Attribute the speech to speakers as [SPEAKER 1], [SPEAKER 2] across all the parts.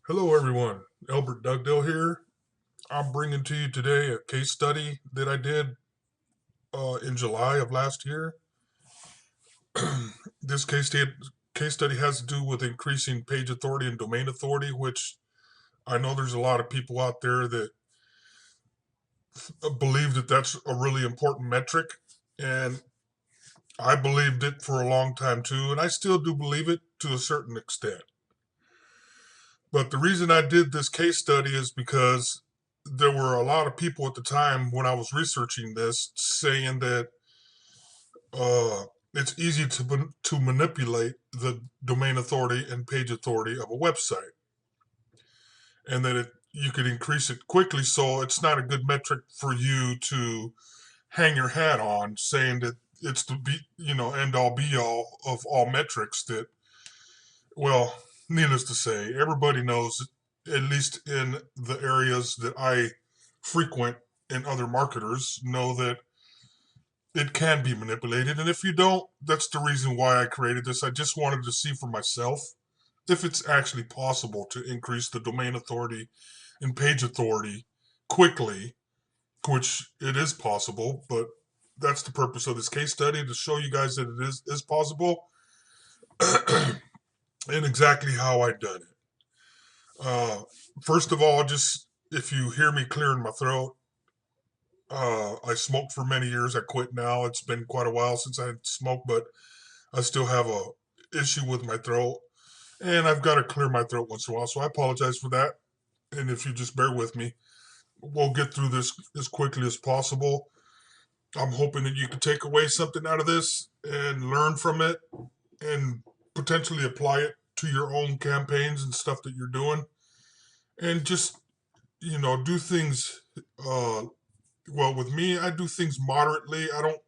[SPEAKER 1] Hello, everyone. Albert Dugdale here. I'm bringing to you today a case study that I did in July of last year. This case study has to do with increasing page authority and domain authority, which I know there's a lot of people out there that believe that that's a really important metric, and I believed it for a long time too, and I still do believe it to a certain extent. But the reason I did this case study is because there were a lot of people at the time when I was researching this saying that it's easy to manipulate the domain authority and page authority of a website, and that you could increase it quickly. So it's not a good metric for you to hang your hat on, saying that it's the end all be all of all metrics. That, well, needless to say, everybody knows, at least in the areas that I frequent and other marketers know, that it can be manipulated. And if you don't, that's the reason why I created this. I just wanted to see for myself if it's actually possible to increase the domain authority and page authority quickly, which it is possible, but that's the purpose of this case study, to show you guys that it is possible and exactly how I done it. Uh, First of all, just if you hear me clearing my throat, I smoked for many years. I quit now. It's been quite a while since I smoked, but I still have a issue with my throat, and I've got to clear my throat once in a while. So I apologize for that. And if you just bear with me, we'll get through this as quickly as possible. I'm hoping that you can take away something out of this and learn from it and potentially apply it to your own campaigns and stuff that you're doing. And just, do things, well, with me, I do things moderately. I don't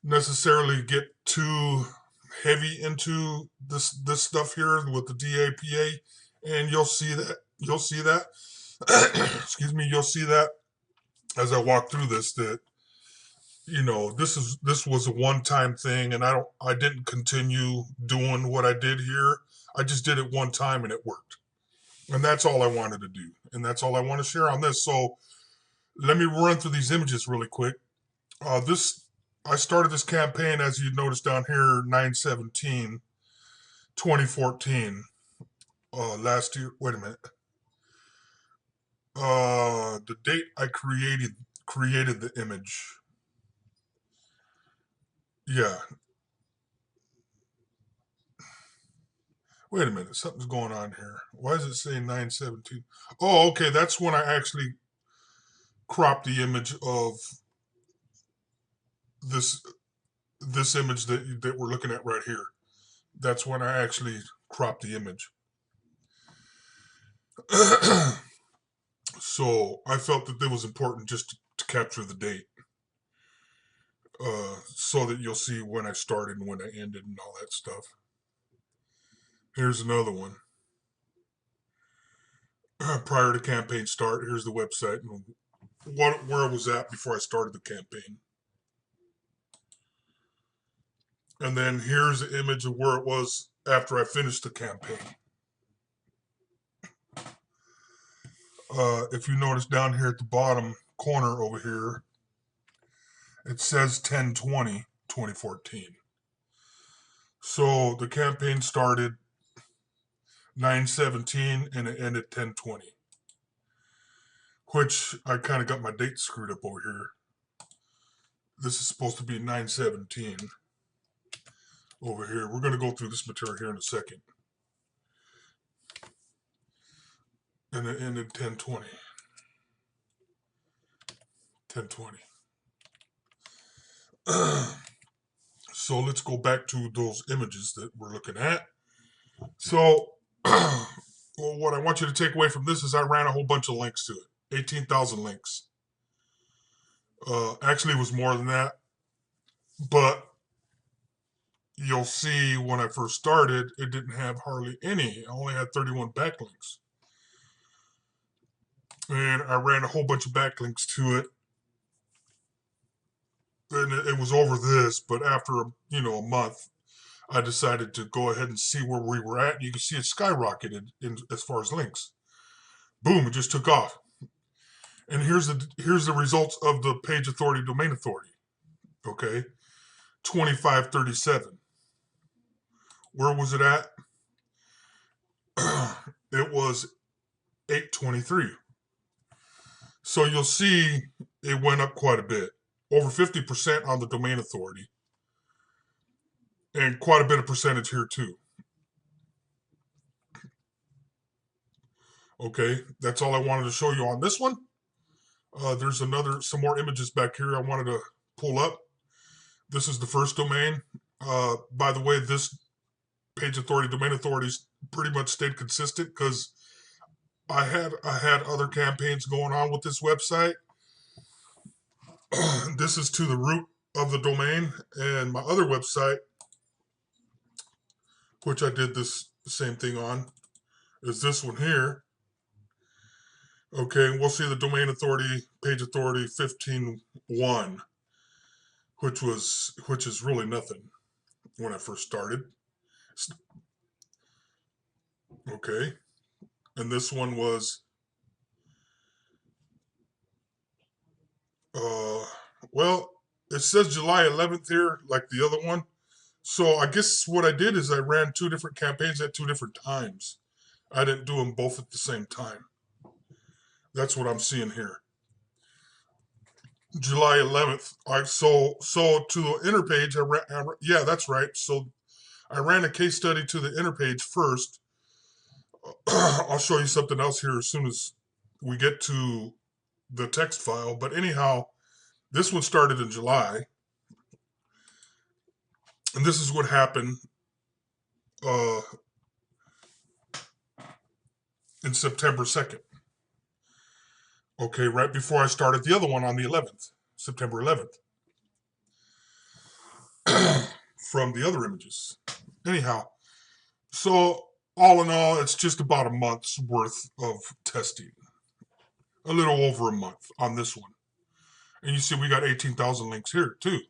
[SPEAKER 1] necessarily get too heavy into this stuff here with the DAPA, and you'll see that. Excuse me. You'll see that as I walk through this, that this was a one-time thing, and I didn't continue doing what I did here. I just did it one time and it worked, and that's all I wanted to do, and that's all I want to share on this. So let me run through these images really quick. This I started this campaign, as you notice down here, 9/17/2014. Last year. Wait a minute. The date I created the image. Yeah. Wait a minute. Something's going on here. Why is it saying 9/17? Oh, okay. That's when I actually cropped the image of this this image that we're looking at right here. That's when I actually cropped the image. So I felt that it was important just to capture the date, so that you'll see when I started and when I ended and all that stuff. Here's another one. Prior to campaign start, here's the website and where I was at before I started the campaign. And then here's the image of where it was after I finished the campaign. If you notice down here at the bottom corner over here, it says 10/20/2014. So the campaign started 9/17 and it ended 10/20, which I kind of got my date screwed up over here. This is supposed to be 9/17 over here. We're going to go through this material here in a second. And it ended 10/20. 10/20. So let's go back to those images that we're looking at. So well, what I want you to take away from this is I ran a whole bunch of links to it. 18,000 links. Actually, it was more than that. But you'll see when I first started, it didn't have hardly any. I only had 31 backlinks. And I ran a whole bunch of backlinks to it. And it was over this, but after a month, I decided to go ahead and see where we were at. You can see it skyrocketed as far as links. Boom, it just took off. And here's the results of the page authority, domain authority. Okay, 2537. Where was it at? It was 823. So you'll see it went up quite a bit, over 50% on the domain authority, and quite a bit of percentage here too. Okay, that's all I wanted to show you on this one. There's some more images back here I wanted to pull up. This is the first domain. By the way, this page authority, domain authorities pretty much stayed consistent because I had other campaigns going on with this website. This is to the root of the domain, and my other website, which I did this same thing on, is this one here. Okay, we'll see the domain authority, page authority 15.1, which is really nothing when I first started. Okay, and this one was well, it says July 11th here, like the other one. So I guess what I did is I ran two different campaigns at two different times. I didn't do them both at the same time. That's what I'm seeing here. July 11th. So to the inner page, yeah, that's right. So I ran a case study to the inner page first. I'll show you something else here as soon as we get to the text file. But anyhow, this one started in July. And this is what happened in September 2nd. Okay, right before I started the other one on the 11th, September 11th. From the other images. Anyhow, so all in all, it's just about a month's worth of testing. A little over a month on this one. And you see we got 18,000 links here too.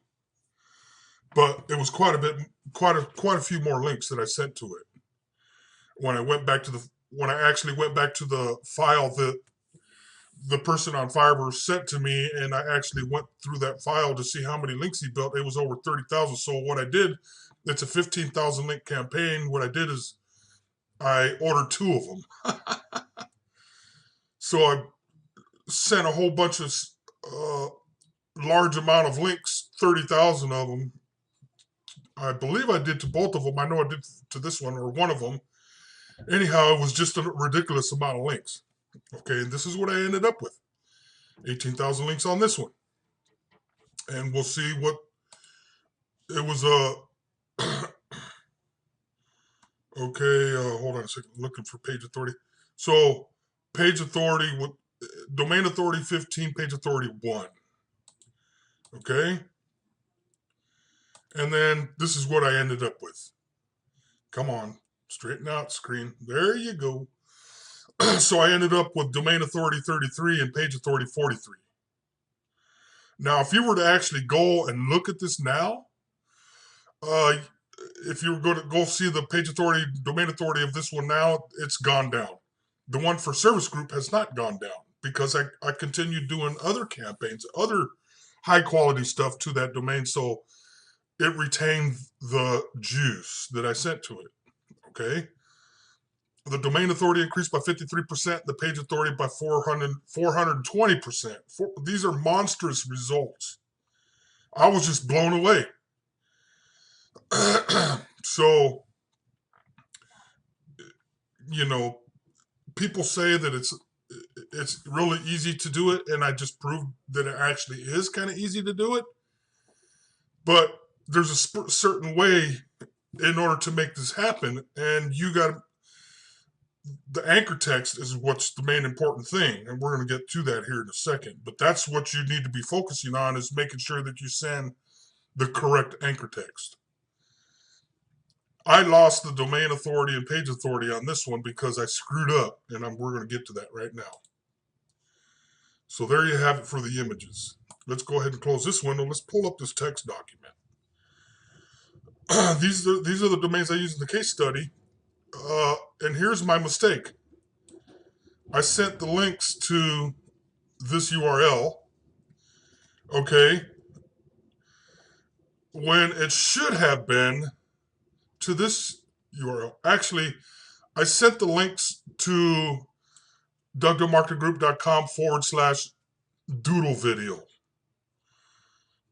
[SPEAKER 1] But it was quite a few more links that I sent to it. When I actually went back to the file that the person on Fiverr sent to me, and I actually went through that file to see how many links he built. It was over 30,000. So what I did, it's a 15,000 link campaign. What I did is I ordered 2 of them. So I sent a whole bunch of large amount of links, 30,000 of them. I believe I did to both of them. I know I did to this one, or one of them. Anyhow, it was just a ridiculous amount of links. Okay, and this is what I ended up with. 18,000 links on this one. And we'll see what it was. Okay, hold on a second. I'm looking for page authority. So page authority with domain authority 15, page authority 1. Okay. And then this is what I ended up with. Come on, straighten out screen. There you go. So I ended up with domain authority 33 and page authority 43. Now, if you were to actually go and look at this now, if you were going to go see the page authority, domain authority of this one now, it's gone down. The one for service group has not gone down because I continued doing other campaigns, other high quality stuff to that domain. So it retained the juice that I sent to it. Okay. The domain authority increased by 53%, the page authority by 420%. These are monstrous results. I was just blown away. So, people say that it's really easy to do it, and I just proved that it actually is kind of easy to do it. But there's a certain way in order to make this happen, and the anchor text is what's the main important thing, and we're going to get to that here in a second. But that's what you need to be focusing on, is making sure that you send the correct anchor text. I lost the domain authority and page authority on this one because I screwed up, and we're going to get to that right now. So there you have it for the images. Let's go ahead and close this window. Let's pull up this text document. these are the domains I use in the case study. And here's my mistake. I sent the links to this URL, okay, when it should have been to this URL. Actually, I sent the links to doodle-video,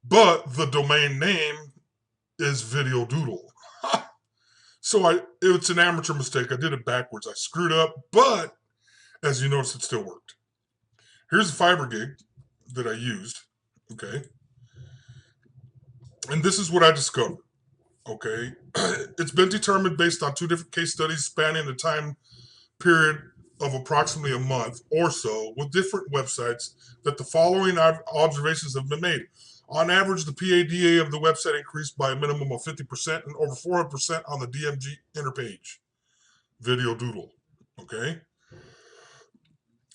[SPEAKER 1] but the domain name is Video Doodle. So it's an amateur mistake. I did it backwards. I screwed up, but as you notice, it still worked. Here's a Fiverr gig that I used, okay? And this is what I discovered, okay? It's been determined based on 2 different case studies spanning the time period of approximately a month or so with different websites that the following observations have been made. On average, the PADA of the website increased by a minimum of 50% and over 400% on the DMG interpage. Video Doodle, okay?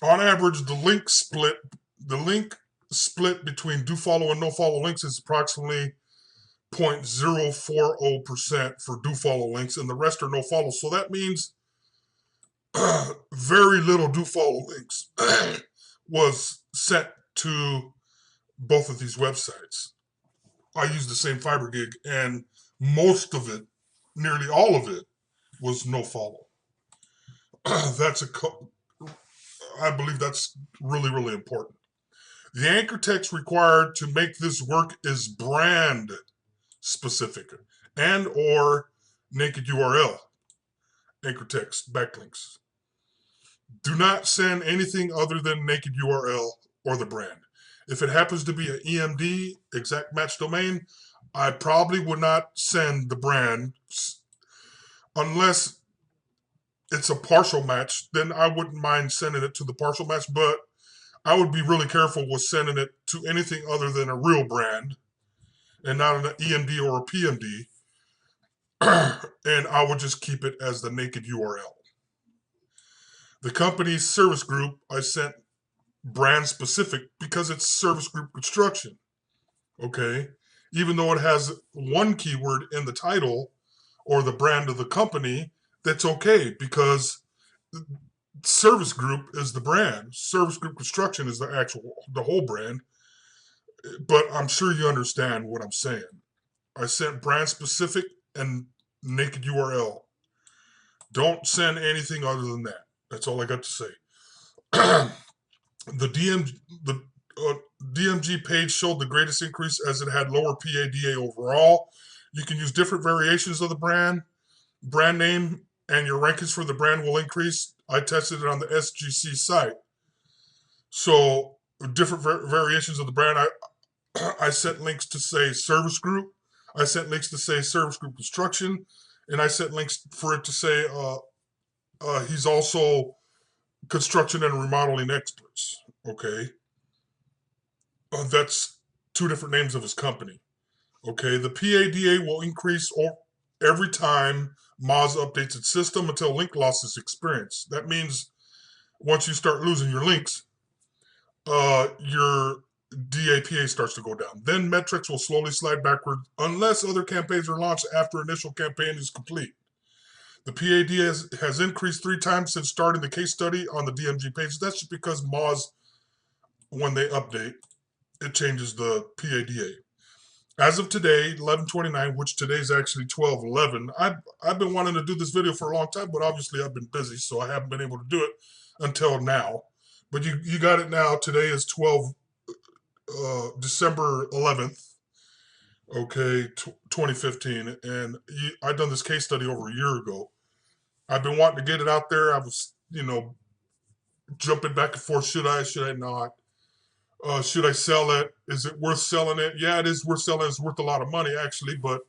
[SPEAKER 1] On average, the link split between do follow and no follow links is approximately 0.040% for do follow links, and the rest are no follow. So that means very little do follow links was sent to both of these websites. I used the same Fiverr gig, and most of it, nearly all of it, was no follow. I believe that's really, really important. The anchor text required to make this work is brand specific and or naked URL anchor text backlinks. Do not send anything other than naked URL or the brand. If it happens to be an EMD, exact match domain, I probably would not send the brand unless it's a partial match. Then I wouldn't mind sending it to the partial match, but I would be really careful with sending it to anything other than a real brand and not an EMD or a PMD. And I would just keep it as the naked URL. The company's service group, I sent brand specific because it's service group construction, okay? Even though it has one keyword in the title or the brand of the company, that's okay because service group is the brand. Service group construction is the whole brand. But I'm sure you understand what I'm saying. I sent brand specific and naked URL. Don't send anything other than that. That's all I got to say. The DMG page showed the greatest increase as it had lower PADA overall. You can use different variations of the brand name, and your rankings for the brand will increase. I tested it on the SGC site. So different variations of the brand. I sent links to say service group. I sent links to say service group construction, and I sent links for it to say he's also construction and remodeling experts. Okay, that's 2 different names of his company. Okay, the PADA will increase every time Moz updates its system until link loss is experienced. That means once you start losing your links, your DAPA starts to go down. Then metrics will slowly slide backward unless other campaigns are launched after initial campaign is complete. The PAD has increased 3 times since starting the case study on the DMG page. That's just because Moz, when they update, it changes the PADA. As of today, 11/29, which today is actually 12/11, I've been wanting to do this video for a long time, but obviously I've been busy, so I haven't been able to do it until now. But you got it now. Today is December 11th, okay, 2015, and I've done this case study over a year ago. I've been wanting to get it out there. I was, jumping back and forth. Should I not? Should I sell it? Is it worth selling it? Yeah, it is worth selling. It's worth a lot of money, actually, but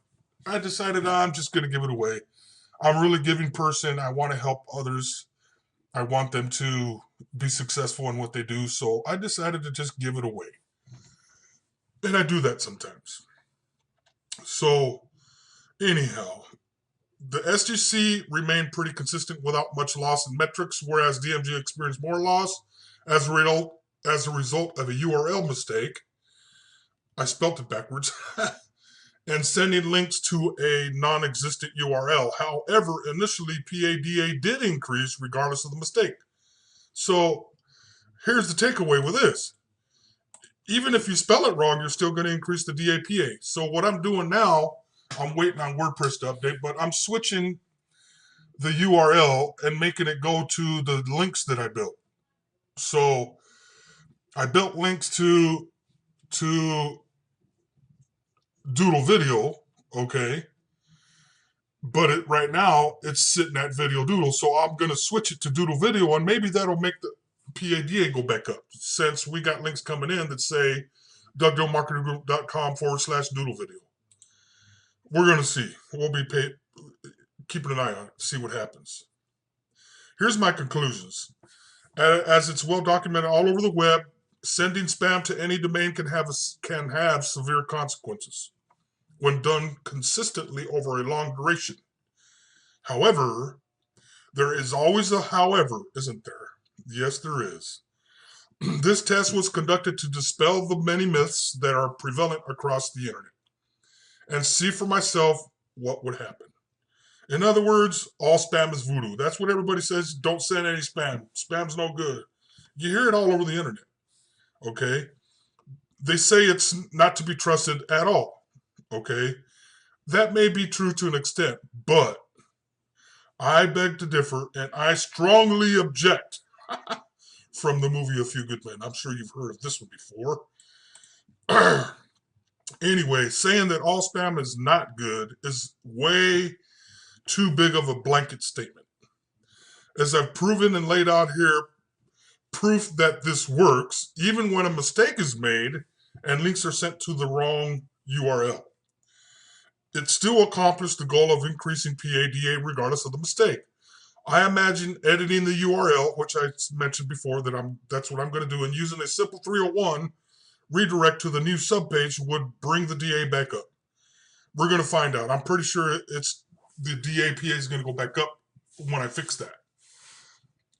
[SPEAKER 1] I decided I'm just going to give it away. I'm a really giving person. I want to help others. I want them to be successful in what they do, so I decided to just give it away. And I do that sometimes. So, anyhow, the SGC remained pretty consistent without much loss in metrics, whereas DMG experienced more loss as a result of a URL mistake. I spelt it backwards. and sending links to a non-existent URL. However, initially PADA did increase regardless of the mistake. So here's the takeaway with this. Even if you spell it wrong, you're still going to increase the DAPA. So what I'm doing now, I'm waiting on WordPress to update, but I'm switching the URL and making it go to the links that I built. So I built links to doodle-video, okay? But right now, it's sitting at video doodle, so I'm going to switch it to doodle-video, and maybe that'll make the PADA go back up, since we got links coming in that say dougdalemarketinggroup.com/doodle-video. We're going to see. We'll be keeping an eye on it, see what happens. Here's my conclusions. As it's well documented all over the web, sending spam to any domain can have severe consequences when done consistently over a long duration. However, there is always a however, isn't there? Yes, there is. This test was conducted to dispel the many myths that are prevalent across the internet and see for myself what would happen. In other words, all spam is voodoo. That's what everybody says. Don't send any spam. Spam's no good. You hear it all over the internet. Okay? They say it's not to be trusted at all. Okay? That may be true to an extent, but I beg to differ, and I strongly object from the movie A Few Good Men. I'm sure you've heard of this one before. Anyway, saying that all spam is not good is way too big of a blanket statement. As I've proven and laid out here, proof that this works, even when a mistake is made and links are sent to the wrong URL. It still accomplished the goal of increasing PADA regardless of the mistake. I imagine editing the URL, which I mentioned before that's what I'm going to do, and using a simple 301 redirect to the new subpage would bring the DA back up. We're going to find out. I'm pretty sure the DAPA is going to go back up when I fix that.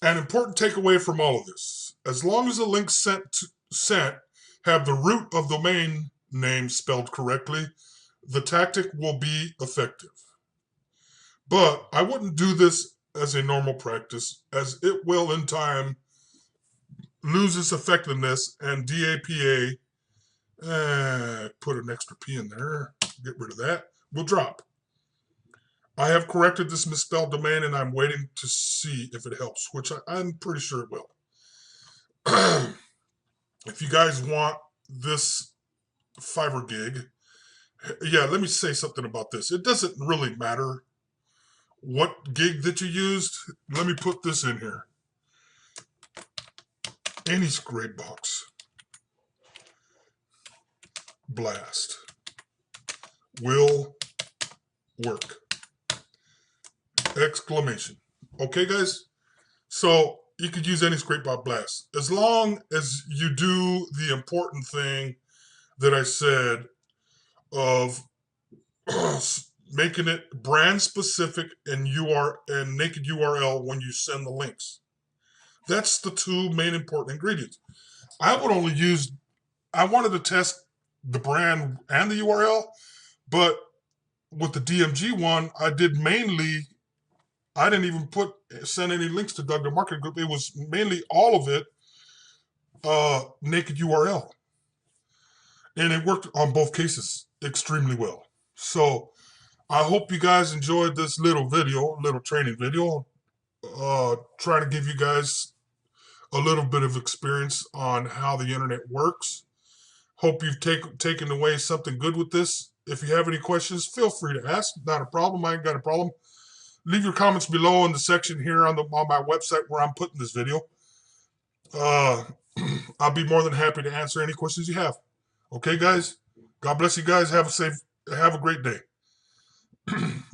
[SPEAKER 1] An important takeaway from all of this: as long as the links sent have the root of domain name spelled correctly, the tactic will be effective. But I wouldn't do this as a normal practice, as it will in time lose its effectiveness and DAPA, put an extra P in there, get rid of that, will drop. I have corrected this misspelled domain and I'm waiting to see if it helps, which I'm pretty sure it will. If you guys want this Fiverr gig, yeah, let me say something about this. It doesn't really matter what gig that you used. Let me put this in here. Any scrapebox blast will work. Exclamation. Okay, guys? So you could use any scrapebox blast. As long as you do the important thing that I said of making it brand specific and naked URL when you send the links. That's the two main important ingredients. I wanted to test the brand and the URL, but with the DMG one, I didn't even send any links to Doug the Marketing Group. It was mainly all of it naked URL. And it worked on both cases extremely well. So I hope you guys enjoyed this little training video, trying to give you guys a little bit of experience on how the internet works. Hope you've taken away something good with this. If you have any questions, feel free to ask. Not a problem. I ain't got a problem. Leave your comments below in the section here on my website where I'm putting this video. I'll be more than happy to answer any questions you have. Okay, guys? God bless you guys. Have a great day.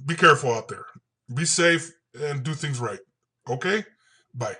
[SPEAKER 1] Be careful out there. Be safe and do things right. Okay? Bye.